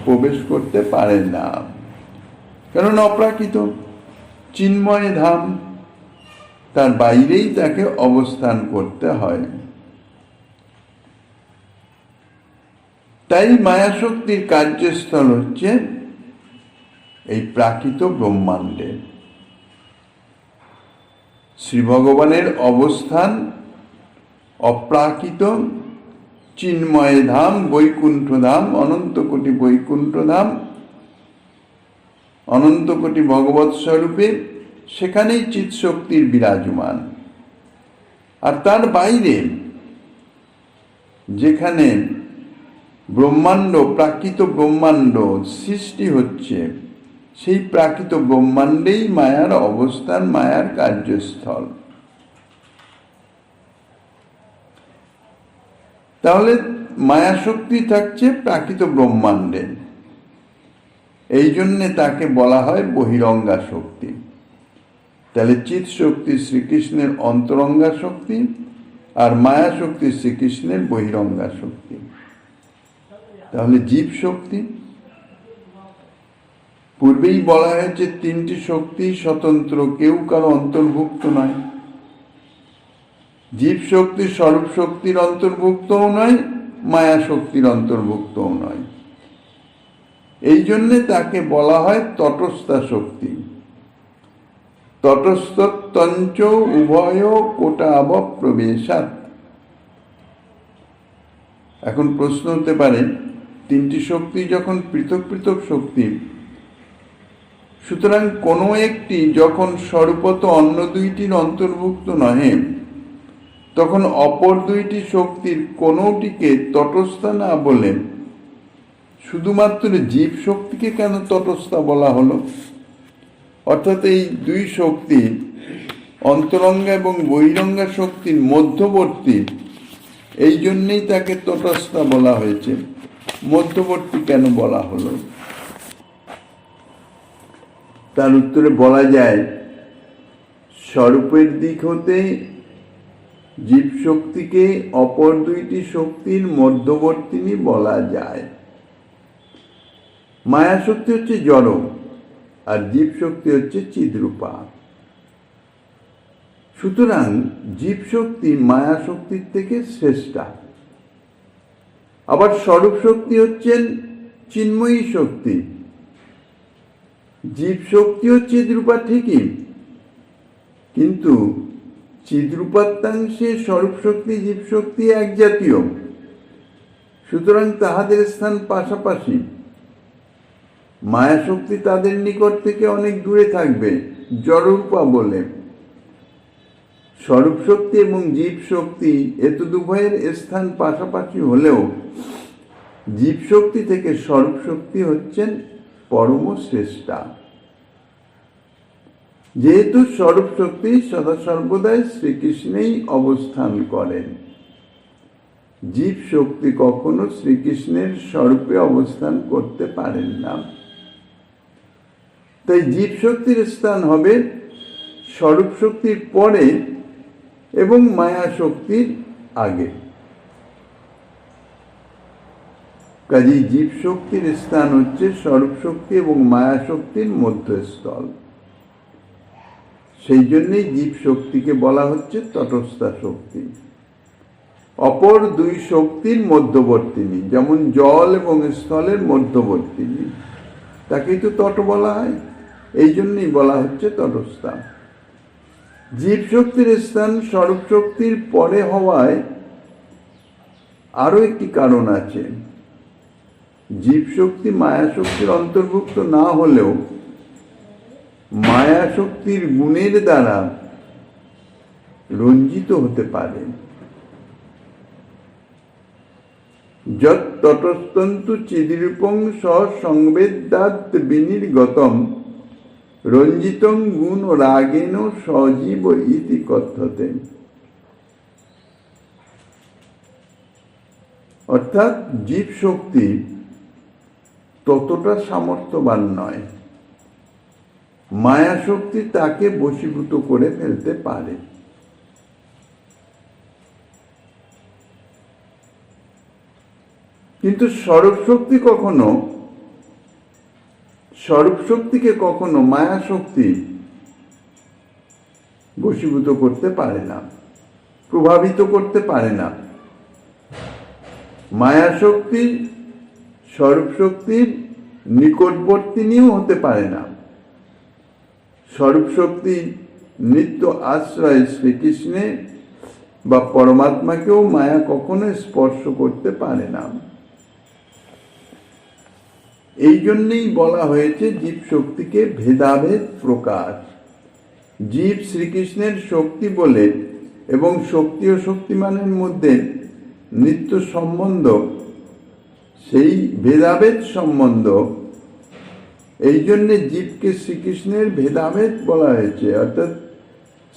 প্রবেশ করতে পারে না, কারণ অপ্রাকৃত, চিন্ময় ধাম, তার বাইরেই তাকে অবস্থান করতে হয়। তাই মায়া শক্তির কার্যস্থল হচ্ছে এই প্রাকৃত ব্রহ্মাণ্ডে। শ্রী ভগবানের অবস্থান অপ্রাকৃত চিন্ময় ধাম, বৈকুণ্ঠ ধাম, অনন্ত কোটি বৈকুণ্ঠ ধাম, অনন্ত কোটি ভগবৎ স্বরূপে, সেখানেই চিৎশক্তির বিরাজমান। আর তার বাইরে যেখানে ব্রহ্মাণ্ড, প্রাকৃত ব্রহ্মাণ্ড সৃষ্টি হচ্ছে, সেই প্রাকৃত ব্রহ্মাণ্ডেই মায়ার অবস্থান, মায়ার কার্যস্থল। তাহলে মায়া শক্তি থাকছে প্রাকৃত ব্রহ্মাণ্ডে, এই জন্যে তাকে বলা হয় বহিরঙ্গা শক্তি। তাহলে চিৎ শক্তি শ্রীকৃষ্ণের অন্তরঙ্গা শক্তি, আর মায়া শক্তি শ্রীকৃষ্ণের বহিরঙ্গা শক্তি। তাহলে জীব শক্তি, পূর্বেই বলা হয়েছে তিনটি শক্তি স্বতন্ত্র, কেউ কারো অন্তর্ভুক্ত নয়। জীব শক্তি স্বরূপ শক্তির অন্তর্ভুক্তও নয়, মায়া শক্তির অন্তর্ভুক্তও নয়। এই জন্যে তাকে বলা হয় তটস্থা শক্তি। তটস্থ উভয় কোটাব প্রবেশাৎ। এখন প্রশ্ন হতে পারে, তিনটি শক্তি যখন পৃথক পৃথক শক্তি, সুতরাং কোনো একটি যখন স্বরূপত অন্য দুইটির অন্তর্ভুক্ত নহে, তখন অপর দুইটি শক্তির কোনোটিকে তটস্থা না বলে শুধুমাত্র জীব শক্তিকে কেন তটস্থা বলা হলো? অর্থাৎ এই দুই শক্তি, অন্তরঙ্গা এবং বহিরঙ্গা শক্তির মধ্যবর্তী এই জন্যেই তাকে তটস্থা বলা হয়েছে। মধ্যবর্তী কেন বলা হলো? তার উত্তরে বলা যায়, স্বরূপের দিক হতে জীব শক্তিকে অপর দুইটি শক্তির মধ্যবর্তিনী বলা যায়। মায়া শক্তি হচ্ছে জড়, আর জীব শক্তি হচ্ছে চিদ্রূপা। সুতরাং জীব শক্তি মায়া শক্তির থেকে শ্রেষ্ঠা। আবার স্বরূপ শক্তি হচ্ছেন চিন্ময়ী শক্তি। জীব শক্তিও চিদ্রূপা ঠিকই, কিন্তু চিদ্রূপাত্যাংশে স্বরূপ শক্তি জীব শক্তি এক জাতীয়, সুতরাং তাহাদের স্থান পাশাপাশি। মায়া শক্তি তাদের নিকট থেকে অনেক দূরে থাকবে জড়রূপা বলে। স্বরূপ শক্তি এবং জীব শক্তি এতদুভয়ের স্থান পাশাপাশি হলেও জীব শক্তি থেকে স্বরূপ শক্তি হচ্ছেন পরম শ্রেষ্ঠা। যেহেতু স্বরূপ শক্তি সদা সর্বদাই শ্রীকৃষ্ণেই অবস্থান করেন, জীব শক্তি কখনো শ্রীকৃষ্ণের স্বরূপে অবস্থান করতে পারেন না। তাই জীব শক্তির স্থান হবে স্বরূপ শক্তির পরে এবং মায়া শক্তির আগে। কাজেই জীব শক্তির স্থান হচ্ছে স্বরূপ শক্তি এবং মায়া শক্তির মধ্যস্থল। সেই জন্যই জীব শক্তিকে বলা হচ্ছে তটস্থা শক্তি। অপর দুই শক্তির মধ্যবর্তিনী, যেমন জল এবং স্থলের মধ্যবর্তিনী, তাকেই তো তট বলা হয়। এই জন্যই বলা হচ্ছে তটস্থা। জীব শক্তির স্থান স্বরূপ শক্তির পরে হওয়ায় আরো একটি কারণ আছে। জীব শক্তি মায়া শক্তির অন্তর্ভুক্ত না হলেও মায়া শক্তির গুণের দ্বারা রঞ্জিত হতে পারে। যৎ তটস্থন্তু চিদিরূপং সংবেদ্যাৎ বিনির্গতম রঞ্জিতং গুণ রাগেন সজীব ইতি কথ্যতে। অর্থাৎ জীব শক্তি ততটা সামর্থ্যবান নয়, মায়া শক্তি তাকে বশীভূত করে ফেলতে পারে। কিন্তু স্বরূপ শক্তিকে কখনো মায়া শক্তি বশীভূত করতে পারে না, প্রভাবিত করতে পারে না। মায়া শক্তি স্বরূপ শক্তির নিকটবর্তিনীও হতে পারে না। স্বরূপ শক্তি নিত্য আশ্রয় শ্রীকৃষ্ণে বা পরমাত্মাকেও মায়া কখনো স্পর্শ করতে পারে না। এই জন্যই বলা হয়েছে জীব শক্তিকে ভেদাভেদ প্রকাশ। জীব শ্রীকৃষ্ণের শক্তি বলে এবং শক্তি ও শক্তিমানের মধ্যে নিত্য সম্বন্ধ, সেই ভেদাভেদ সম্বন্ধ। এই জন্যে জীবকে শ্রীকৃষ্ণের ভেদাভেদ বলা হয়েছে। অর্থাৎ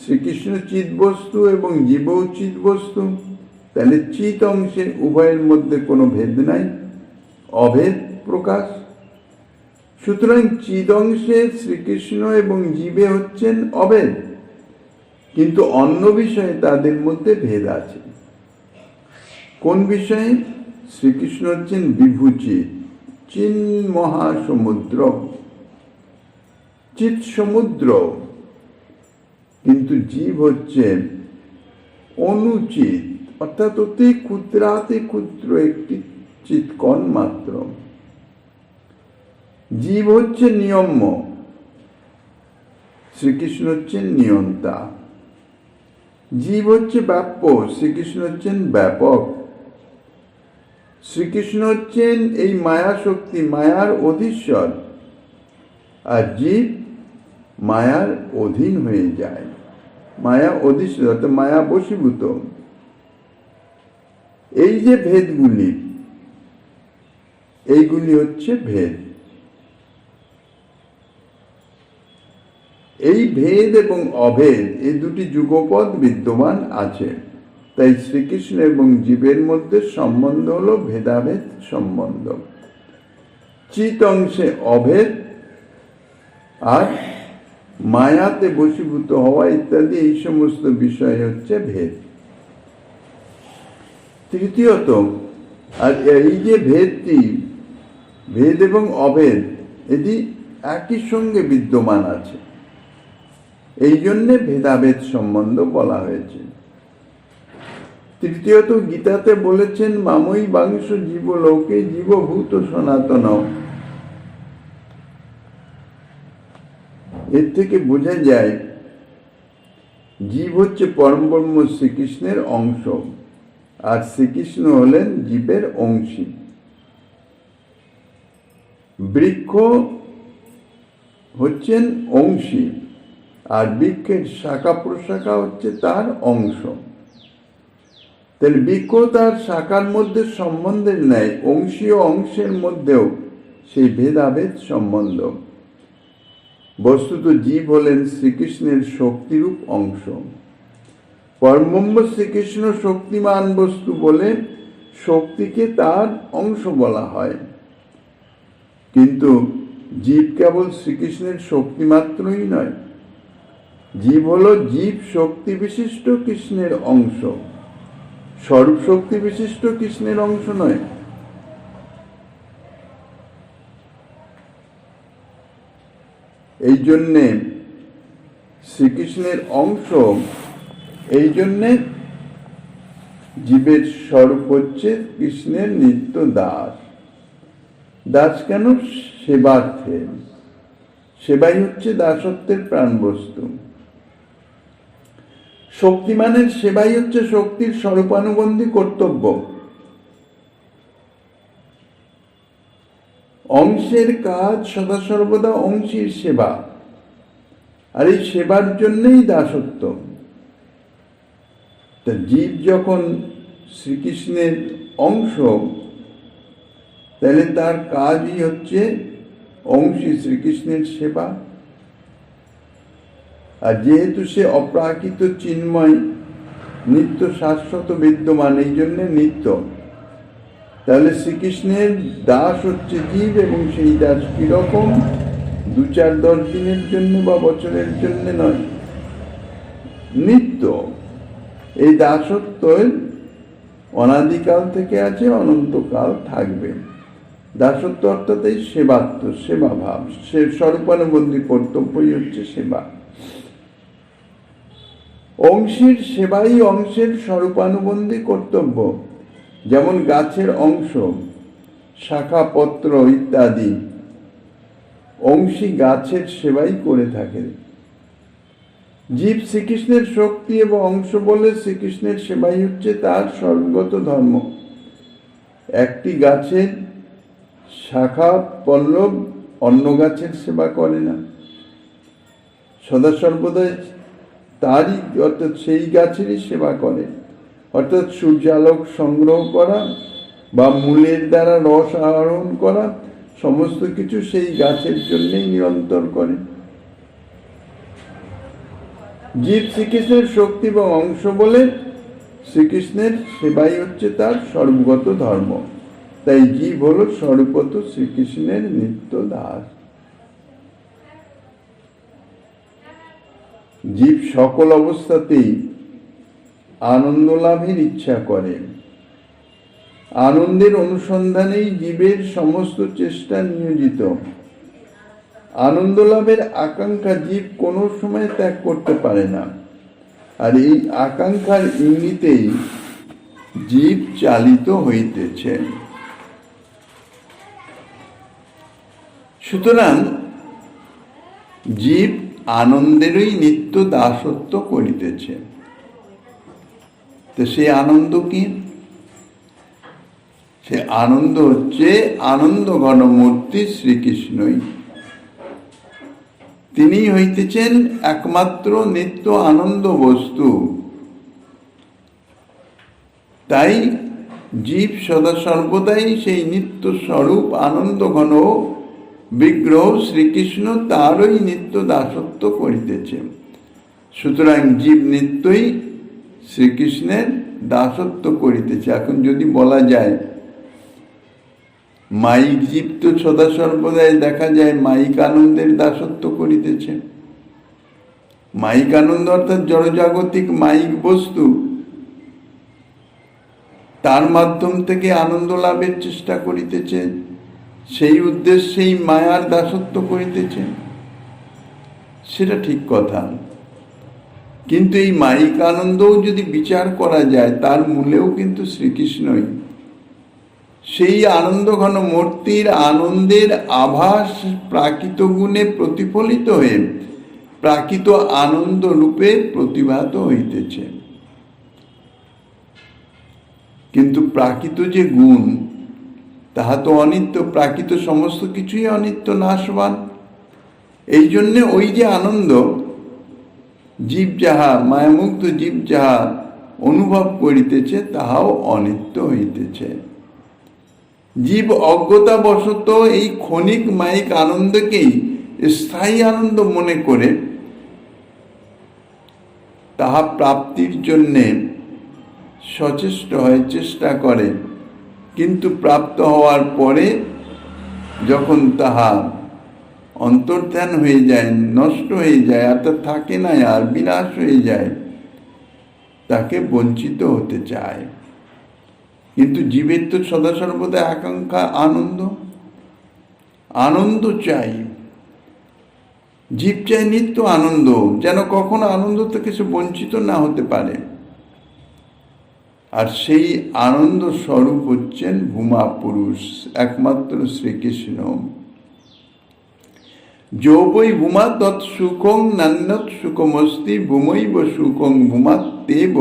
শ্রীকৃষ্ণ চিৎ বস্তু এবং জীবও চিৎ বস্তু, তাহলে চিৎ অংশে উভয়ের মধ্যে কোনো ভেদ নাই, অভেদ প্রকাশ। সুতরাং চিৎ অংশে শ্রীকৃষ্ণ এবং জীবে হচ্ছেন অভেদ, কিন্তু অন্য বিষয়ে তাদের মধ্যে ভেদ আছে। কোন বিষয়ে? শ্রীকৃষ্ণ হচ্ছেন বিভূচিৎ, চিন্মহাসমুদ্র, চিৎ সমুদ্র, কিন্তু জীব হচ্ছে অনুচিত, অর্থাৎ অতি ক্ষুদ্রাতি ক্ষুদ্র একটি চিৎকণ মাত্র। জীব হচ্ছে নিয়ম্য, শ্রীকৃষ্ণ হচ্ছেন নিয়ন্তা। জীব হচ্ছে ব্যাপ্য, শ্রীকৃষ্ণ হচ্ছেন ব্যাপক। শ্রীকৃষ্ণ হচ্ছেন এই মায়া শক্তি, মায়ার অধীশ্বর, আর জীব মায়ার অধীন হয়ে যায়। মায়া অধীশ্বর অর্থাৎ মায়া বশীভূত। এই যে ভেদগুলি, এইগুলি হচ্ছে ভেদ। এই ভেদ এবং অভেদ, এই দুটি যুগপদ বিদ্যমান আছে। তাই শ্রীকৃষ্ণ এবং জীবের মধ্যে সম্বন্ধ হলো ভেদাভেদ সম্বন্ধ। চিত অংশে অভেদ আর মায়াতে বশীভূত হওয়া ইত্যাদি এই সমস্ত বিষয় হচ্ছে ভেদ। তৃতীয়ত, আর এই যে ভেদটি, ভেদ এবং অভেদ এটি একই সঙ্গে বিদ্যমান আছে, এই জন্যে ভেদাভেদ সম্বন্ধ বলা হয়েছে। তৃতীয়ত, গীতাতে বলেছেন মামৈ বাংশ জীবলোকে জীবভূত সনাতন। এর থেকে বোঝা যায় জীব হচ্ছে পরম ব্রহ্ম শ্রীকৃষ্ণের অংশ, আর শ্রীকৃষ্ণ হলেন জীবের অংশী। বৃক্ষ হচ্ছেন অংশী, আর বৃক্ষের শাখা প্রশাখা হচ্ছে তার অংশ। তাহলে বৃক্ষ তার শাখার মধ্যে সম্বন্ধের ন্যায় অংশী ও অংশের মধ্যেও সেই ভেদাভেদ সম্বন্ধ। বস্তুত জীব হলেন শ্রীকৃষ্ণের শক্তিরূপ অংশ। পরমব্রহ্ম শ্রীকৃষ্ণ শক্তিমান বস্তু বলে শক্তিকে তার অংশ বলা হয়, কিন্তু জীব কেবল শ্রীকৃষ্ণের শক্তি মাত্রই নয়, জীব হল জীব শক্তি বিশিষ্ট কৃষ্ণের অংশ, স্বরূপ শক্তি বিশিষ্ট কৃষ্ণের অংশ নয়। এই জন্যে শ্রীকৃষ্ণের অংশ, এই জন্যে জীবের স্বরূপ হচ্ছে কৃষ্ণের নিত্য দাস। দাস কেন? সেবার্থে। সেবাই হচ্ছে দাসত্বের প্রাণ বস্তু। শক্তিমানের সেবাই হচ্ছে শক্তির স্বরূপানুবন্ধী কর্তব্য। অংশের কাজ সদা সর্বদা অংশীর সেবা, আর এই সেবার জন্যই দাসত্ব। তা জীব যখন শ্রীকৃষ্ণের অংশ, তাহলে তার কাজই হচ্ছে অংশী শ্রীকৃষ্ণের সেবা। আর যেহেতু সে অপ্রাকৃত চিন্ময়, নিত্য শাশ্বত বিদ্যমান, এই জন্যে নিত্য, তাহলে শ্রীকৃষ্ণের দাস হচ্ছে জীব, এবং সেই দাস কিরকম? 2-4-10 দিনের জন্য বা বছরের জন্য নয়, নিত্য। এই দাসত্ব অনাদিকাল থেকে আছে, অনন্তকাল থাকবে। দাসত্ব অর্থাৎ এই সেবাত্ম, সেবাভাব, সে স্বরূপানুবন্ধী কর্তব্যই হচ্ছে সেবা। অংশীর সেবাই অংশের স্বরূপানুবন্ধী কর্তব্য। যেমন গাছের অংশ, শাখা পত্র ইত্যাদি, অংশী গাছের সেবাই করে থাকে। জীব শ্রীকৃষ্ণের শক্তি এবং অংশ বলে শ্রীকৃষ্ণের সেবাই হচ্ছে তার সর্বগত ধর্ম। একটি গাছের শাখা পল্লব অন্য গাছের সেবা করে না, সদা সর্বদা তারই, অর্থাৎ সেই গাছেরই সেবা করে। অর্থাৎ সূর্যালোক সংগ্রহ করা বা মূলের দ্বারা রস আহরণ করা, সমস্ত কিছু সেই গাছের জন্যই নিরন্তর করে। জীব শ্রীকৃষ্ণের শক্তি এবং অংশ বলে শ্রীকৃষ্ণের সেবাই হচ্ছে তার সর্বগত ধর্ম। তাই জীব হল স্বরূপত শ্রীকৃষ্ণের নিত্য দাস। জীব সকল অবস্থাতেই আনন্দ লাভের ইচ্ছা করে। আনন্দের অনুসন্ধানেই জীবের সমস্ত চেষ্টা নিয়োজিত। আনন্দ লাভের আকাঙ্ক্ষা জীব কোনো সময় ত্যাগ করতে পারে না, আর এই আকাঙ্ক্ষার ইঙ্গিতেই জীব চালিত হইতেছে। সুতরাং জীব আনন্দেরই নিত্য দাসত্ব করিতেছে। তো সে আনন্দ কি? সে আনন্দ হচ্ছে আনন্দ ঘন মূর্তি শ্রীকৃষ্ণই। তিনি হইতেছেন একমাত্র নিত্য আনন্দ বস্তু। তাই জীব সদা সর্বদাই সেই নিত্য স্বরূপ আনন্দ ঘন বিগ্রহ শ্রীকৃষ্ণ, তারই নিত্য দাসত্ব করিতেছে। সুতরাং জীব নিত্যই শ্রীকৃষ্ণের দাসত্ব করিতেছে। এখন যদি বলা যায় মাইক জীব তো সদা সর্বদাই দেখা যায় মাইক আনন্দের দাসত্ব করিতেছে। মাইক আনন্দ অর্থাৎ জড়জাগতিক মাইক বস্তু, তার মাধ্যম থেকে আনন্দ লাভের চেষ্টা করিতেছে, সেই উদ্দেশ্যেই মায়ার দাসত্ব করিতেছে। সেটা ঠিক কথা, কিন্তু এই মাইক আনন্দও যদি বিচার করা যায় তার মূলেও কিন্তু শ্রীকৃষ্ণই। সেই আনন্দ ঘন মূর্তির আনন্দের আভাস প্রাকৃত গুণে প্রতিফলিত হয়ে প্রাকৃত আনন্দ রূপে প্রতিভাত হইতেছে। কিন্তু প্রাকৃত যে গুণ তাহা তো অনিত্য, প্রাকৃত সমস্ত কিছুই অনিত্য, নাশবান। এই জন্যে ওই যে আনন্দ জীব যাহা মায়ামুক্ত জীব যাহা অনুভব করিতেছে তাহাও অনিত্য হইতেছে। জীব অজ্ঞতাবশত এই ক্ষণিক মায়িক আনন্দকেই স্থায়ী আনন্দ মনে করে তাহা প্রাপ্তির জন্যে সচেষ্ট হয়, চেষ্টা করে, কিন্তু প্রাপ্ত হওয়ার পরে যখন তাহা অন্তর্ধান হয়ে যায়, নষ্ট হয়ে যায়, অর্থাৎ থাকে না আর বিনাশ হয়ে যায়, তাকে বঞ্চিত হতে চায়। কিন্তু জীবের তো সদা সর্বদা আকাঙ্ক্ষা আনন্দ, আনন্দ চাই। জীব চাই নিত্য আনন্দ, যেন কখনো আনন্দ থেকে সে বঞ্চিত না হতে পারে। আর সেই আনন্দ স্বরূপ হচ্ছেন ভূমা পুরুষ, একমাত্র শ্রীকৃষ্ণ। যৌবৈ ভূমা তৎ সুখং নান্যৎ সুখমস্তি ভূমৈব সুখং ভূমাত্তেব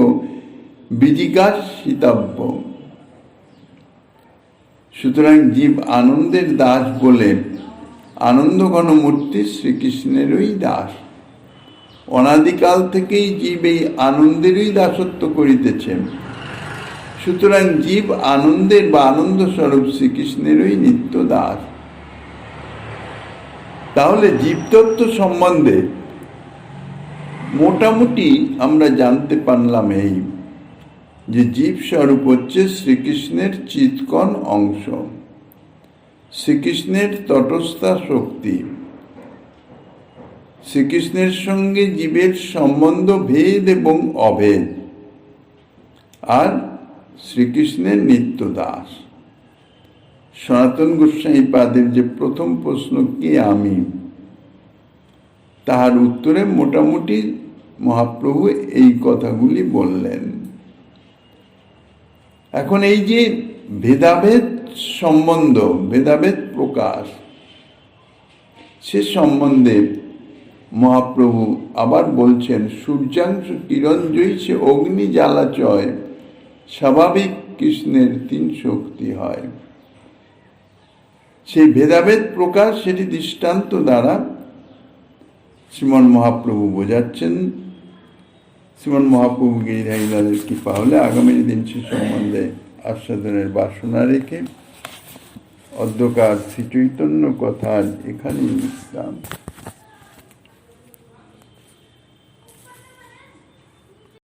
বিজিজ্ঞাসিতব্য। সুতরাং জীব আনন্দের দাস বলে আনন্দ ঘন মূর্তি শ্রীকৃষ্ণেরই দাস। অনাদিকাল থেকেই জীব এই আনন্দেরই দাসত্ব করিতেছে। সুতরাং জীব আনন্দের বা আনন্দ স্বরূপ শ্রীকৃষ্ণেরই নিত্য দাস। তাহলে জীবতত্ত্ব সম্বন্ধে মোটামুটি আমরা জানতে পারলাম এই যে জীব স্বরূপ হচ্ছে শ্রীকৃষ্ণের চিৎকণ অংশ, শ্রীকৃষ্ণের তটস্থা শক্তি। শ্রীকৃষ্ণের সঙ্গে জীবের সম্বন্ধ ভেদ এবং অভেদ, আর শ্রীকৃষ্ণের নিত্য দাস। সনাতন গোস্বামী পাদের যে প্রথম প্রশ্ন কে আমি, তাহার উত্তরে মোটামুটি মহাপ্রভু এই কথাগুলি বললেন। এখন এই যে ভেদাভেদ সম্বন্ধ, ভেদাভেদ প্রকাশ, সে সম্বন্ধে মহাপ্রভু আবার বলছেন সূর্যাংশ কিরণ জয়ছে অগ্নি জ্বালাচয় স্বাভাবিক কৃষ্ণের তিন শক্তি হয়। সেই ভেদাভেদ প্রকাশ সেটি দৃষ্টান্ত দ্বারা শ্রীমন মহাপ্রভু বোঝাচ্ছেন। শ্রীমন মহাপ্রভু গিরিধারীলালের কৃপা হলে আগামী দিন সে সম্বন্ধে আস্বাদনের বাসনা রেখে অধ্যকার শ্রী চৈতন্য কথা এখানেই ইসলাম।